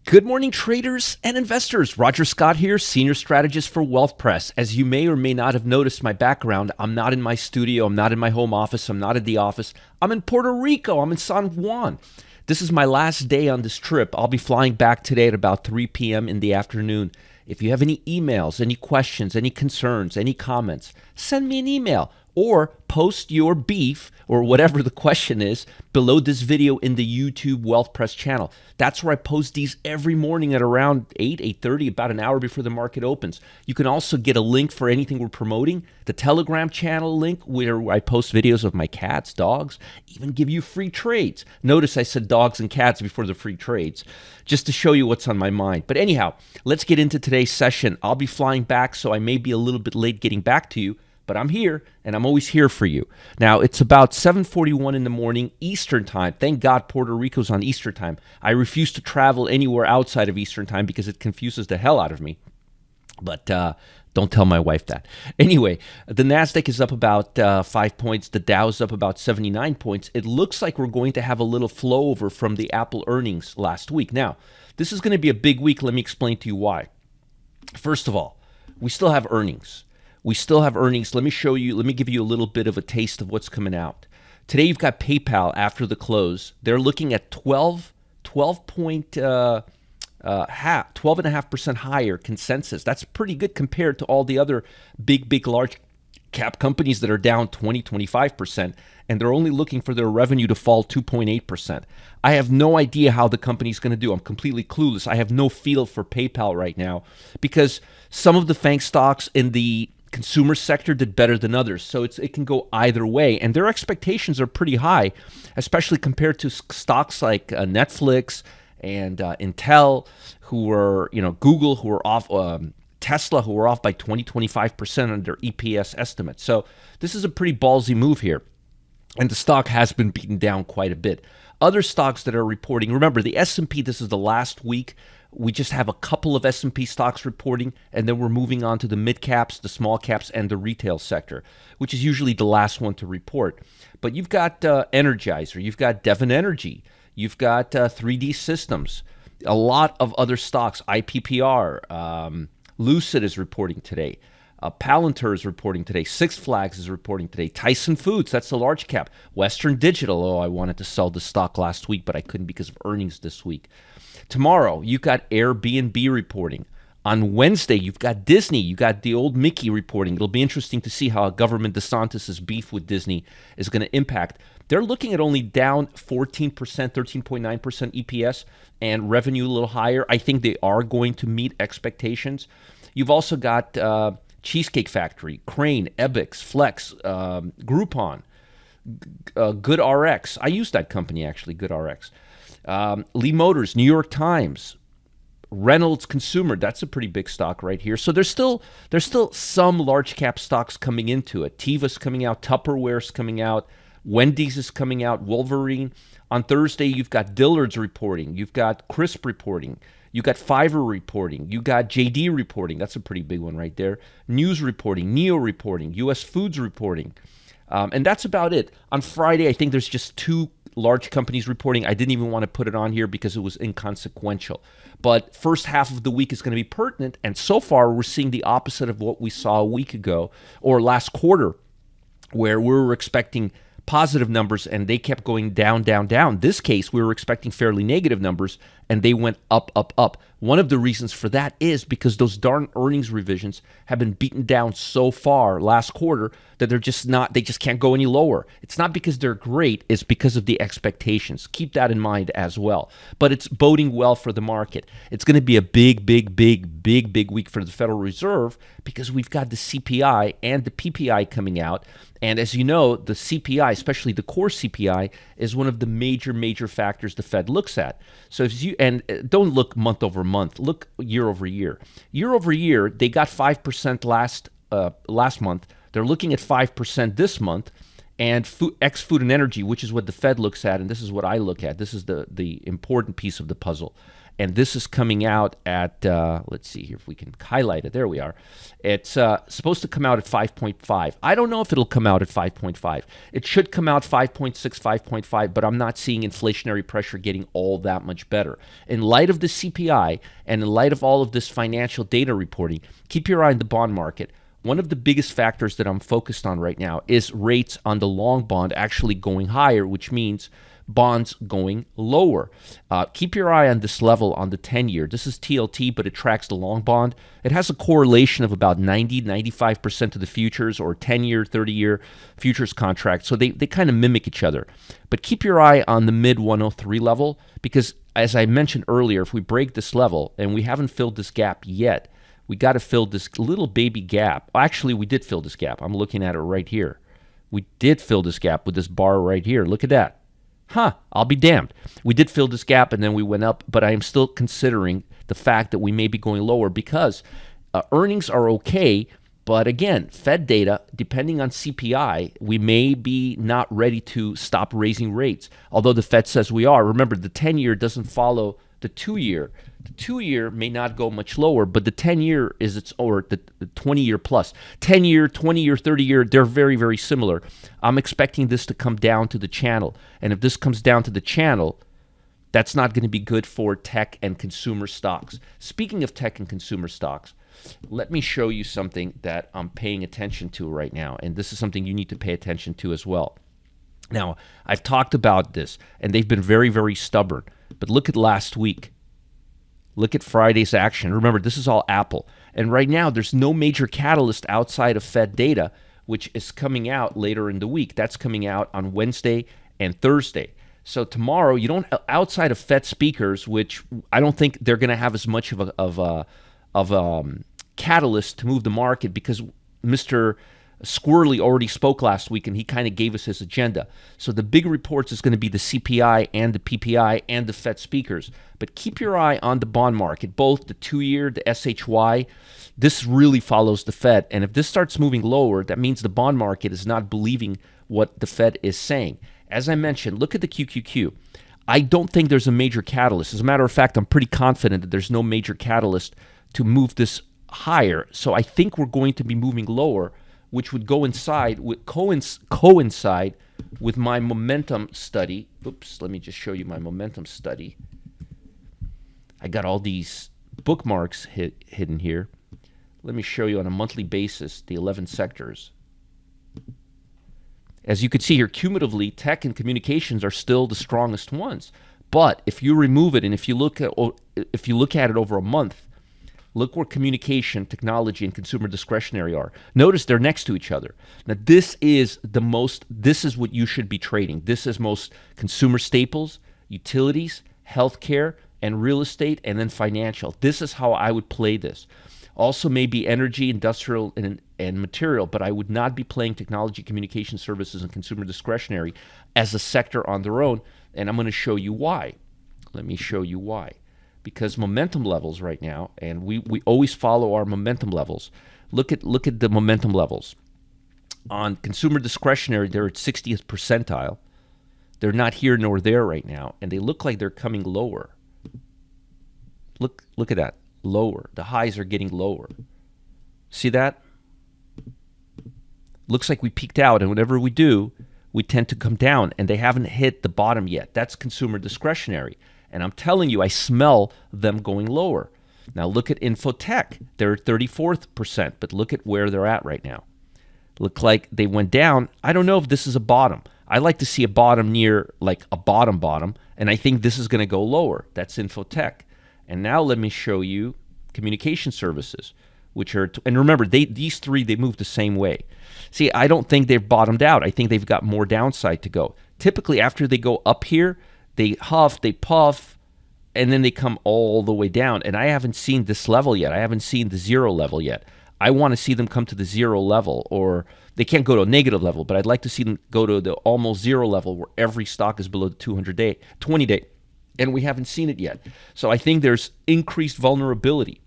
Good morning, traders and investors. Roger Scott here, senior strategist for Wealth Press. As you may or may not have noticed my background, I'm not in my studio, I'm not in my home office, I'm not at the office. I'm in Puerto Rico, I'm in San Juan. This is my last day on this trip. I'll be flying back today at about 3 p.m. in the afternoon. If you have any emails, any questions, any concerns, any comments, send me an email or post your beef or whatever the question is below this video in the YouTube Wealth Press channel. That's where I post these every morning at around 8:30, about an hour before the market opens. You can also get a link for anything we're promoting, the Telegram channel link where I post videos of my cats, dogs, even give you free trades. Notice I said dogs and cats before the free trades, just to show you what's on my mind. But anyhow, let's get into today's session. I'll be flying back, so I may be a little bit late getting back to you, but I'm here, and I'm always here for you. Now, it's about 7:41 in the morning Eastern Time. Thank God Puerto Rico's on Eastern Time. I refuse to travel anywhere outside of Eastern Time because it confuses the hell out of me. But don't tell my wife that. Anyway, the Nasdaq is up about 5 points. The Dow's up about 79 points. It looks like we're going to have a little flow over from the Apple earnings last week. Now, this is going to be a big week. Let me explain to you why. First of all, we still have earnings. Let me show you, let me give you a little bit of a taste of what's coming out. Today you've got PayPal after the close. They're looking at 12.5% higher consensus. That's pretty good compared to all the other big, large cap companies that are down 20, 25%, and they're only looking for their revenue to fall 2.8%. I have no idea how the company's going to do. I'm completely clueless. I have no feel for PayPal right now because some of the FANG stocks in the consumer sector did better than others, so it can go either way, and their expectations are pretty high, especially compared to stocks like Netflix and Intel, who were, Google, who were off, Tesla, who were off by 20-25% on their EPS estimates. So this is a pretty ballsy move here, and the stock has been beaten down quite a bit. Other stocks that are reporting, remember the S&P, this is the last week. We just have a couple of S&P stocks reporting, and then we're moving on to the mid caps, the small caps, and the retail sector, which is usually the last one to report. But you've got Energizer, you've got Devon Energy, you've got 3D Systems, a lot of other stocks, IPPR, Lucid is reporting today. Palantir is reporting today. Six Flags is reporting today. Tyson Foods, that's the large cap. Western Digital, I wanted to sell the stock last week, but I couldn't because of earnings this week. Tomorrow, you've got Airbnb reporting. On Wednesday, you've got Disney. You got the old Mickey reporting. It'll be interesting to see how Governor DeSantis' beef with Disney is going to impact. They're looking at only down 14%, 13.9% EPS, and revenue a little higher. I think they are going to meet expectations. You've also got Cheesecake Factory, Crane, Ebix, Flex, Groupon, GoodRx. I use that company, actually, GoodRx. Lee Motors, New York Times, Reynolds Consumer, that's a pretty big stock right here. So there's still some large cap stocks coming into it. Teva's coming out, Tupperware's coming out, Wendy's is coming out, Wolverine. On Thursday, you've got Dillard's reporting, you've got Crisp reporting, you got Fiverr reporting, you got JD reporting, that's a pretty big one right there, News reporting, Neo reporting, US Foods reporting, and that's about it. On Friday, I think there's just two large companies reporting. I didn't even want to put it on here because it was inconsequential. But first half of the week is going to be pertinent, and so far we're seeing the opposite of what we saw a week ago or last quarter, where we were expecting positive numbers and they kept going down, down, down. This case, we were expecting fairly negative numbers and they went up, up, up. One of the reasons for that is because those darn earnings revisions have been beaten down so far last quarter that they just can't go any lower. It's not because they're great, it's because of the expectations. Keep that in mind as well. But it's boding well for the market. It's going to be a big week for the Federal Reserve because we've got the CPI and the PPI coming out. And as you know, the CPI, especially the core CPI, is one of the major factors the Fed looks at. So if you, and don't look month over month, look year over year. Year over year, they got 5% last month. They're looking at 5% this month. And food and energy, which is what the Fed looks at, and this is what I look at. This is the important piece of the puzzle. and this is coming out at, let's see here if we can highlight it. There we are. It's supposed to come out at 5.5. I don't know if it'll come out at 5.5. It should come out 5.6, 5.5, but I'm not seeing inflationary pressure getting all that much better. In light of the CPI and in light of all of this financial data reporting, keep your eye on the bond market. One of the biggest factors that I'm focused on right now is rates on the long bond actually going higher, which means bonds going lower. Keep your eye on this level on the 10-year. This is TLT, but it tracks the long bond. It has a correlation of about 95% of the futures or 10-year, 30-year futures contracts. So they kind of mimic each other. But keep your eye on the mid 103 level because, as I mentioned earlier, if we break this level, and we haven't filled this gap yet, we got to fill this little baby gap. Actually, we did fill this gap. I'm looking at it right here. We did fill this gap with this bar right here. Look at that. I'll be damned. We did fill this gap and then we went up, but I am still considering the fact that we may be going lower because earnings are okay, but again, Fed data, depending on CPI, we may be not ready to stop raising rates, although the Fed says we are. Remember, the 10-year doesn't follow the 2-year. The 2-year may not go much lower, but the 10-year is or the 20-year plus. 10-year, 20-year, 30-year, they're very, very similar. I'm expecting this to come down to the channel. And if this comes down to the channel, that's not going to be good for tech and consumer stocks. Speaking of tech and consumer stocks, let me show you something that I'm paying attention to right now. And this is something you need to pay attention to as well. Now, I've talked about this, and they've been very, very stubborn. But look at last week. Look at Friday's action. Remember, this is all Apple. And right now, there's no major catalyst outside of Fed data, which is coming out later in the week. That's coming out on Wednesday and Thursday. So tomorrow, you don't, outside of Fed speakers, which I don't think they're going to have as much of a catalyst to move the market because Mr. Squirrely already spoke last week, and he kind of gave us his agenda. So the big reports is going to be the CPI and the PPI and the Fed speakers. But keep your eye on the bond market, both the 2-year, the SHY. This really follows the Fed. And if this starts moving lower, that means the bond market is not believing what the Fed is saying. As I mentioned, look at the QQQ. I don't think there's a major catalyst. As a matter of fact, I'm pretty confident that there's no major catalyst to move this higher. So I think we're going to be moving lower, which would coincide with my momentum study. Oops, let me just show you my momentum study. I got all these bookmarks hidden here. Let me show you on a monthly basis the 11 sectors. As you can see here, cumulatively, tech and communications are still the strongest ones. But if you remove it and if you look at it over a month, look where communication, technology, and consumer discretionary are. Notice they're next to each other. Now, this is what you should be trading. This is most consumer staples, utilities, healthcare, and real estate, and then financial. This is how I would play this. Also maybe energy, industrial, and material, but I would not be playing technology, communication services, and consumer discretionary as a sector on their own, and I'm going to show you why. Let me show you why. Because momentum levels right now, and we always follow our momentum levels. Look at the momentum levels. On consumer discretionary, they're at 60th percentile. They're not here nor there right now, and they look like they're coming lower. Look at that, lower. The highs are getting lower. See that? Looks like we peaked out, and whenever we do, we tend to come down, and they haven't hit the bottom yet. That's consumer discretionary. And I'm telling you, I smell them going lower. Now look at Infotech. They're at 34th percent, but look at where they're at right now. Look like they went down. I don't know if this is a bottom. I like to see a bottom near like a bottom, and I think this is going to go lower. That's Infotech. And now let me show you communication services, which are, and remember, these three, they move the same way. See, I don't think they've bottomed out. I think they've got more downside to go. Typically, after they go up here, they huff, they puff, and then they come all the way down. And I haven't seen this level yet. I haven't seen the zero level yet. I want to see them come to the zero level, or they can't go to a negative level, but I'd like to see them go to the almost zero level where every stock is below the 200-day, 20-day. And we haven't seen it yet. So I think there's increased vulnerability,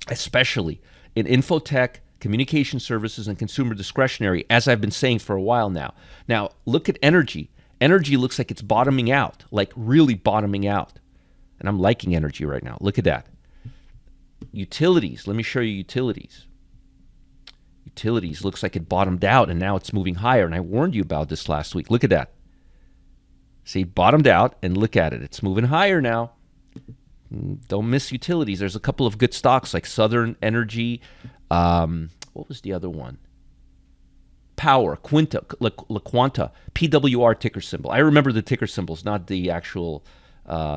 especially in Infotech, communication services, and consumer discretionary, as I've been saying for a while now. Now, look at energy. Energy looks like it's bottoming out, like really bottoming out. And I'm liking energy right now. Look at that. Utilities. Let me show you utilities. Utilities looks like it bottomed out, and now it's moving higher. And I warned you about this last week. Look at that. See, bottomed out, and look at it. It's moving higher now. Don't miss utilities. There's a couple of good stocks like Southern Energy. What was the other one? Power, Quinta, La Quanta, PWR ticker symbol. I remember the ticker symbols, not the actual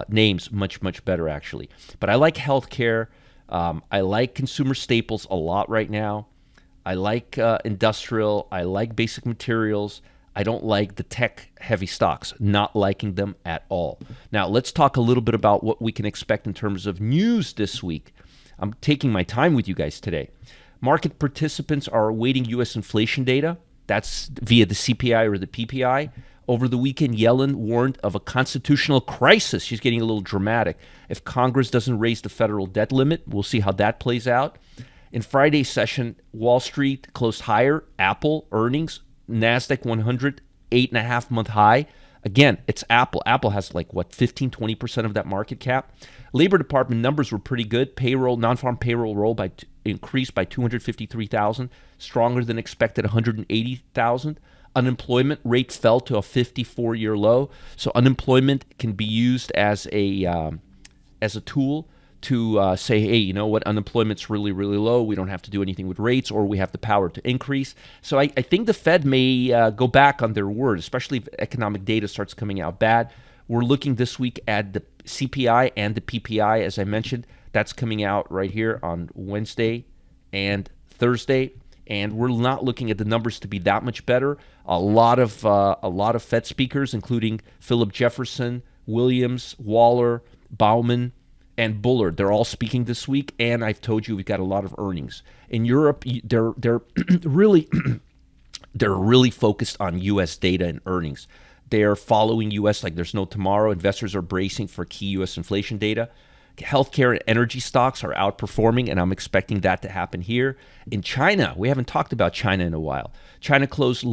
names. Much, much better, actually. But I like healthcare. I like consumer staples a lot right now. I like industrial. I like basic materials. I don't like the tech-heavy stocks, not liking them at all. Now, let's talk a little bit about what we can expect in terms of news this week. I'm taking my time with you guys today. Market participants are awaiting U.S. inflation data. That's via the CPI or the PPI. Over the weekend, Yellen warned of a constitutional crisis. She's getting a little dramatic. If Congress doesn't raise the federal debt limit, we'll see how that plays out. In Friday's session, Wall Street closed higher. Apple earnings, Nasdaq 100, 8.5-month high. Again, it's Apple. Apple has 15-20% of that market cap. Labor Department numbers were pretty good. Payroll, non-farm payroll roll increased by 253,000, stronger than expected 180,000. Unemployment rate fell to a 54-year low. So unemployment can be used as a tool to say, hey, you know what, unemployment's really, really low. We don't have to do anything with rates, or we have the power to increase. So I think the Fed may go back on their word, especially if economic data starts coming out bad. We're looking this week at the CPI and the PPI, as I mentioned. That's coming out right here on Wednesday and Thursday. And we're not looking at the numbers to be that much better. A lot of Fed speakers, including Philip Jefferson, Williams, Waller, Bauman, and Bullard, they're all speaking this week, and I've told you we've got a lot of earnings. In Europe, they're really focused on U.S. data and earnings. They are following U.S. like there's no tomorrow. Investors are bracing for key U.S. inflation data. Healthcare and energy stocks are outperforming, and I'm expecting that to happen here. In China, we haven't talked about China in a while. China closed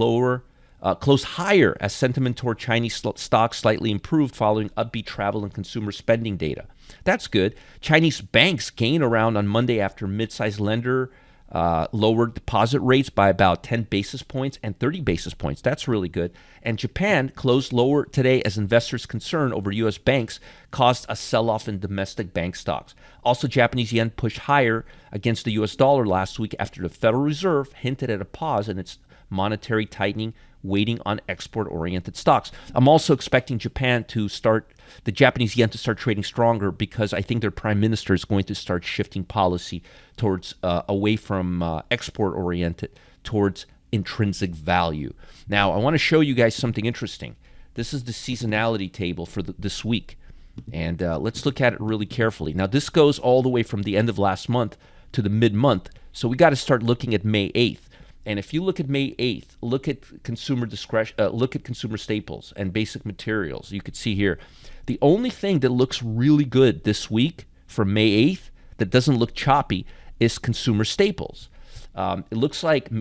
higher as sentiment toward Chinese stocks slightly improved following upbeat travel and consumer spending data. That's good. Chinese banks gained around on Monday after mid-sized lender lowered deposit rates by about 10 basis points and 30 basis points. That's really good. And Japan closed lower today as investors' concern over U.S. banks caused a sell-off in domestic bank stocks. Also, Japanese yen pushed higher against the U.S. dollar last week after the Federal Reserve hinted at a pause in its monetary tightening, waiting on export-oriented stocks. I'm also expecting the Japanese yen to start trading stronger because I think their prime minister is going to start shifting policy towards away from export-oriented towards intrinsic value. Now, I want to show you guys something interesting. This is the seasonality table for this week, and let's look at it really carefully. Now, this goes all the way from the end of last month to the mid-month, so we got to start looking at May 8th. And if you look at May 8th, look at consumer staples and basic materials. You could see here, the only thing that looks really good this week from May 8th that doesn't look choppy is consumer staples. It looks like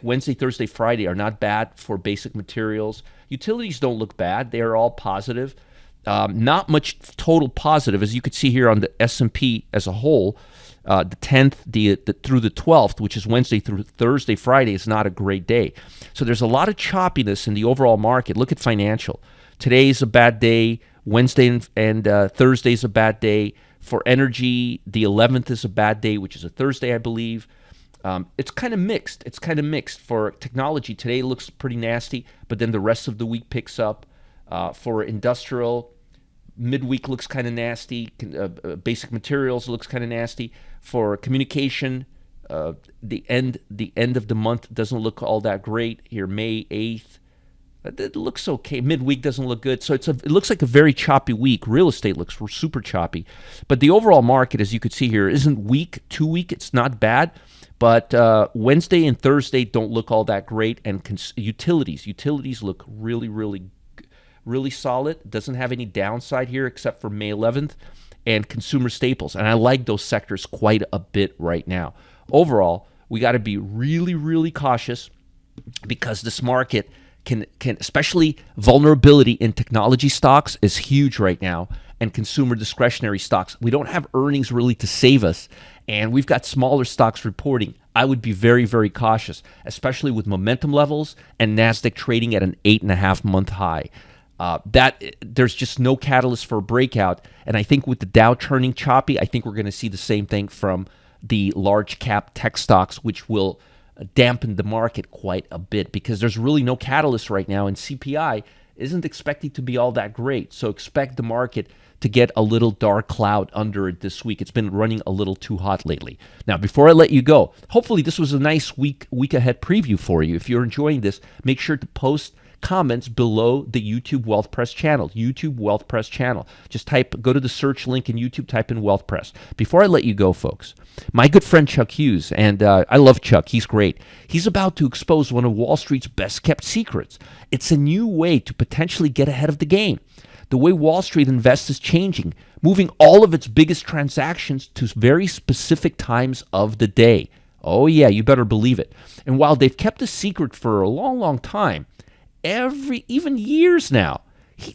Wednesday, Thursday, Friday are not bad for basic materials. Utilities don't look bad. They are all positive. Not much total positive, as you could see here on the S&P as a whole. The 10th through the 12th, which is Wednesday through Thursday, Friday, is not a great day. So there's a lot of choppiness in the overall market. Look at financial. Today is a bad day. Wednesday and Thursday is a bad day. For energy, the 11th is a bad day, which is a Thursday, I believe. It's kind of mixed. For technology, today looks pretty nasty, but then the rest of the week picks up. For industrial, midweek looks kind of nasty. Basic materials looks kind of nasty. For communication, the end of the month doesn't look all that great. Here, May 8th, it looks okay. Midweek doesn't look good. So it looks like a very choppy week. Real estate looks super choppy. But the overall market, as you could see here, isn't weak, too weak. It's not bad. But Wednesday and Thursday don't look all that great. And utilities look really, really, really solid. Doesn't have any downside here except for May 11th. And consumer staples. And I like those sectors quite a bit right now. Overall, we got to be really, really cautious because this market can especially vulnerability in technology stocks is huge right now. and consumer discretionary stocks. We don't have earnings really to save us, and we've got smaller stocks reporting. I would be very, very cautious, especially with momentum levels and Nasdaq trading at an 8.5-month high. There's just no catalyst for a breakout, and I think with the Dow turning choppy, I think we're going to see the same thing from the large cap tech stocks, which will dampen the market quite a bit because there's really no catalyst right now, and CPI isn't expected to be all that great. So expect the market to get a little dark cloud under it this week. It's been running a little too hot lately. Now, before I let you go, hopefully this was a nice week ahead preview for you. If you're enjoying this, make sure to post comments below the YouTube Wealth Press channel, YouTube Wealth Press channel. Just go to the search link in YouTube, type in Wealth Press. Before I let you go, folks, my good friend Chuck Hughes, and I love Chuck, he's great. He's about to expose one of Wall Street's best kept secrets. It's a new way to potentially get ahead of the game. The way Wall Street invests is changing, moving all of its biggest transactions to very specific times of the day. Oh yeah, you better believe it. And while they've kept a secret for a long, long time, even years now,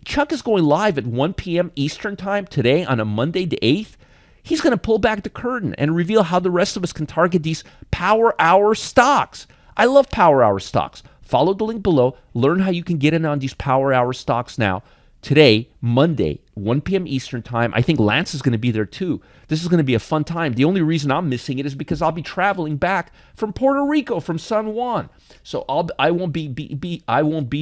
Chuck is going live at 1 p.m. Eastern time today on a Monday the 8th. He's going to pull back the curtain and reveal how the rest of us can target these power hour stocks. I love power hour stocks. Follow the link below. Learn how you can get in on these power hour stocks now. Today, Monday, 1 p.m. Eastern time. I think Lance is going to be there too. This is going to be a fun time. The only reason I'm missing it is because I'll be traveling back from Puerto Rico, from San Juan. So I won't be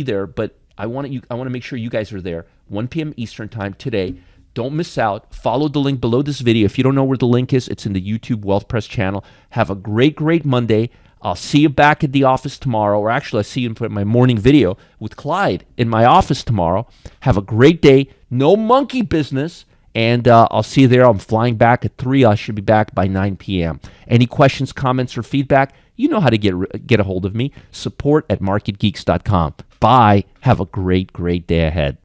there, but I want to make sure you guys are there. 1 p.m. Eastern time today. Don't miss out. Follow the link below this video. If you don't know where the link is, it's in the YouTube Wealth Press channel. Have a great, great Monday. I'll see you back at the office tomorrow, or actually I'll see you in my morning video with Clyde in my office tomorrow. Have a great day. No monkey business, and I'll see you there. I'm flying back at 3. I should be back by 9 p.m. Any questions, comments, or feedback, you know how to get a hold of me. Support@marketgeeks.com. Bye. Have a great, great day ahead.